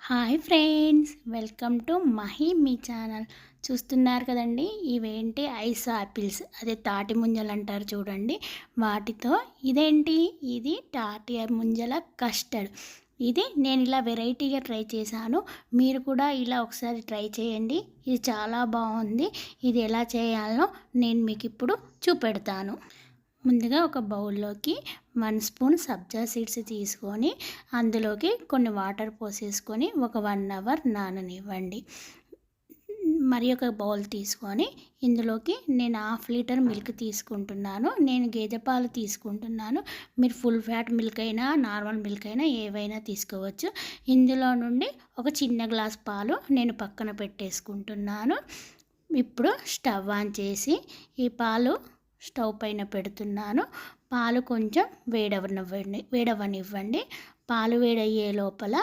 Hi friends, welcome to Mahi me channel. చూస్తున్నారు కదండి, ఇవేంటి ఐస్ ఆపిల్స్, అదే తాటి ముంజలు అంటారు చూడండి. వాటితో ఇది తాటి ముంజల కస్టర్డ్. ఇది నేను ఇలా వెరైటీగా ట్రై చేశాను. మీరు కూడా ఇలా ఒకసారి ట్రై చేయండి. ఇది చాలా బాగుంది. ఇది ఎలా చేయాలో నేను మీకు ఇప్పుడు చూపెడతాను. ముందుగా ఒక బౌల్లోకి 1 స్పూన్ సబ్జా సీడ్స్ తీసుకొని అందులోకి కొన్ని వాటర్ పోసేసుకొని ఒక 1 అవర్ నాననివ్వండి. మరి ఒక బౌల్ తీసుకొని ఇందులోకి నేను 1/2 లీటర్ మిల్క్ తీసుకుంటున్నాను. నేను గేదె పాలు తీసుకుంటున్నాను. మీరు ఫుల్ ఫ్యాట్ మిల్క్ అయినా నార్మల్ మిల్క్ అయినా ఏవైనా తీసుకోవచ్చు. ఇందులో నుండి ఒక చిన్న గ్లాస్ పాలు నేను పక్కన పెట్టేసుకుంటున్నాను. ఇప్పుడు స్టవ్ ఆన్ చేసి ఈ పాలు స్టవ్ పైన పెడుతున్నాను. పాలు కొంచెం వేడవనివ్వండి. పాలు వేడయ్యే లోపల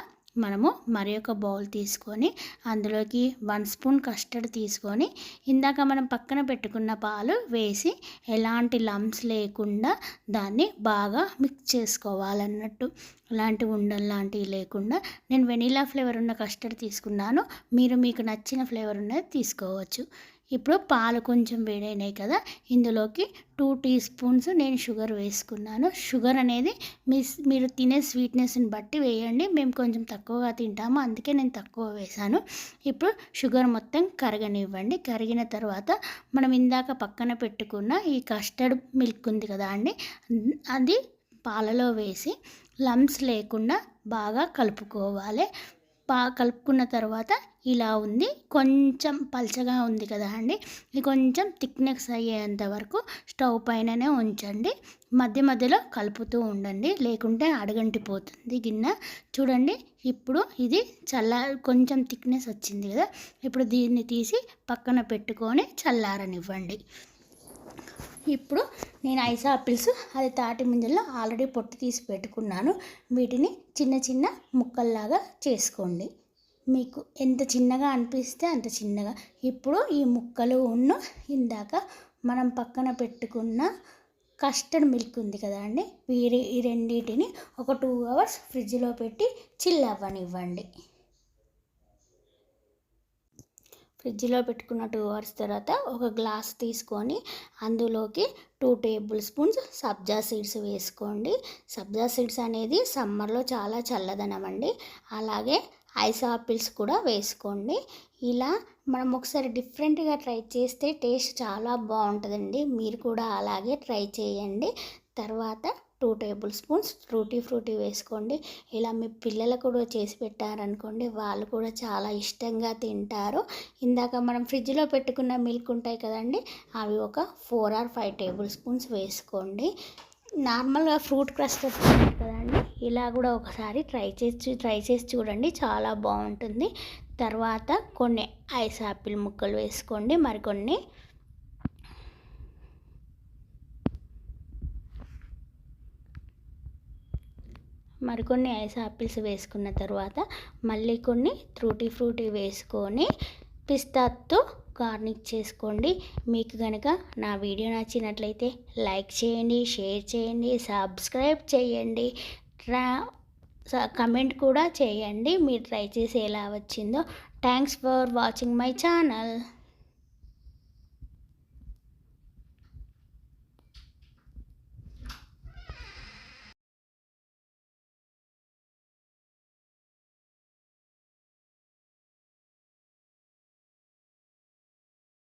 మనము మరి ఒక బౌల్ తీసుకొని అందులోకి 1 స్పూన్ కస్టర్డ్ తీసుకొని ఇందాక మనం పక్కన పెట్టుకున్న పాలు వేసి ఎలాంటి లంప్స్ లేకుండా దాన్ని బాగా మిక్స్ చేసుకోవాలన్నట్టు. అలాంటి ఉండలు లాంటివి లేకుండా నేను వెనీలా ఫ్లేవర్ ఉన్న కస్టర్డ్ తీసుకున్నాను. మీరు మీకు నచ్చిన ఫ్లేవర్ ఉన్నది తీసుకోవచ్చు. ఇప్పుడు పాలు కొంచెం వేడైనాయి కదా, ఇందులోకి 2 టీ స్పూన్స్ నేను షుగర్ వేసుకున్నాను. షుగర్ అనేది మీరు తినే స్వీట్నెస్ని బట్టి వేయండి. మేము కొంచెం తక్కువగా తింటాము, అందుకే నేను తక్కువ వేసాను. ఇప్పుడు షుగర్ మొత్తం కరగనివ్వండి. కరిగిన తర్వాత మనం ఇందాక పక్కన పెట్టుకున్న ఈ కస్టర్డ్ మిల్క్ ఉంది కదా అండి, అది పాలలో వేసి లంప్స్ లేకుండా బాగా కలుపుకోవాలి. కలుపుకున్న తర్వాత ఇలా ఉంది, కొంచెం పల్చగా ఉంది కదా అండి. ఇది కొంచెం థిక్నెస్ అయ్యేంత వరకు స్టవ్ పైననే ఉంచండి. మధ్య మధ్యలో కలుపుతూ ఉండండి, లేకుంటే అడగంటిపోతుంది గిన్నె. చూడండి, ఇప్పుడు ఇది కొంచెం థిక్నెస్ వచ్చింది కదా. ఇప్పుడు దీన్ని తీసి పక్కన పెట్టుకొని చల్లారనివ్వండి. ఇప్పుడు నేను ఐస్ ఆపిల్స్, అది తాటి ముంజల్లో ఆల్రెడీ పొట్టు తీసి పెట్టుకున్నాను. వీటిని చిన్న చిన్న ముక్కల్లాగా చేసుకోండి. మీకు ఎంత చిన్నగా అనిపిస్తే అంత చిన్నగా. ఇప్పుడు ఈ ముక్కలు ఇందాక మనం పక్కన పెట్టుకున్న కస్టర్డ్ మిల్క్ ఉంది కదా అండి, ఈ రెండింటిని ఒక 2 అవర్స్ ఫ్రిడ్జ్లో పెట్టి చిల్ అవ్వనివ్వండి. ఫ్రిడ్జ్లో పెట్టుకున్న 2 అవర్స్ తర్వాత ఒక గ్లాస్ తీసుకొని అందులోకి 2 టేబుల్ స్పూన్స్ సబ్జా సీడ్స్ వేసుకోండి. సబ్జా సీడ్స్ అనేది సమ్మర్లో చాలా చల్లదనం అండి. అలాగే ఐస్ ఆపిల్స్ కూడా వేసుకోండి. ఇలా మనం ఒకసారి డిఫరెంట్గా ట్రై చేస్తే టేస్ట్ చాలా బాగుంటుందండి. మీరు కూడా అలాగే ట్రై చేయండి. తర్వాత 2 టేబుల్ స్పూన్స్ ఫ్రూటీ వేసుకోండి. ఇలా మీ పిల్లలకు కూడా చేసి పెట్టారనుకోండి, వాళ్ళు కూడా చాలా ఇష్టంగా తింటారు. ఇందాక మనం ఫ్రిడ్జ్లో పెట్టుకున్న మిల్క్ ఉంటాయి కదండి, అవి ఒక 4 or 5 టేబుల్ స్పూన్స్ వేసుకోండి. నార్మల్గా ఫ్రూట్ క్రస్టర్డ్ కదండి, ఇలా కూడా ఒకసారి ట్రై చేసి చూడండి, చాలా బాగుంటుంది. తర్వాత కొన్ని ఐస్ ఆపిల్ ముక్కలు వేసుకోండి. మరికొన్ని ఐస్ ఆపిల్స్ వేసుకున్న తర్వాత మళ్ళీ కొన్ని ఫ్రూటీ వేసుకొని పిస్తాతో గార్నిష్ చేసుకోండి. మీకు కనుక నా వీడియో నచ్చినట్లయితే లైక్ చేయండి, షేర్ చేయండి, సబ్స్క్రైబ్ చేయండి, కమెంట్ కూడా చేయండి. మీరు ట్రై చేసి ఎలా వచ్చిందో. Thanks for watching my channel.